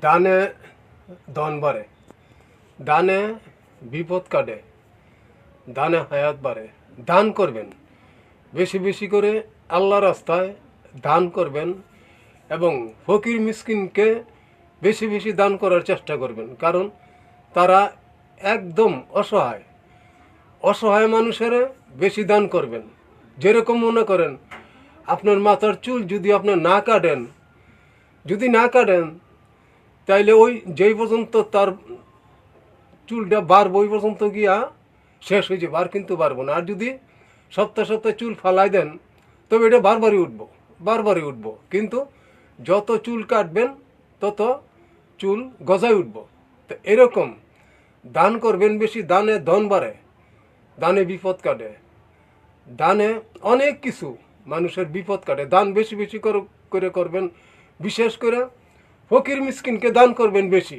দানে ধন বাড়ে, দানে বিপদ কাটে, দানে হায়াত বাড়ে। দান করবেন, বেশি বেশি করে আল্লাহ রাস্তায় দান করবেন এবং ফকির মিসকিনকে বেশি বেশি দান করার চেষ্টা করবেন, কারণ তারা একদম অসহায়। অসহায় মানুষের বেশি দান করবেন। যেরকম মনে করেন আপনার মাথার চুল যদি আপনি না কাটেন তাইলে ওই যেই পর্যন্ত তার চুলটা বাড়বো ওই পর্যন্ত গিয়া শেষ হয়ে যাবে, আর কিন্তু বাড়বো না। আর যদি সপ্তাহে সপ্তাহে চুল ফালাই দেন তবে এটা বারবারই উঠবো, কিন্তু যত চুল কাটবেন তত চুল গজায় উঠবো। তো এরকম দান করবেন বেশি, দানে ধন বাড়ে, দানে বিপদ কাটে, দানে অনেক কিছু মানুষের বিপদ কাটে। দান বেশি বেশি করে করবেন, বিশেষ করে ফকির মিসকিনকে দান করবেন বেশি।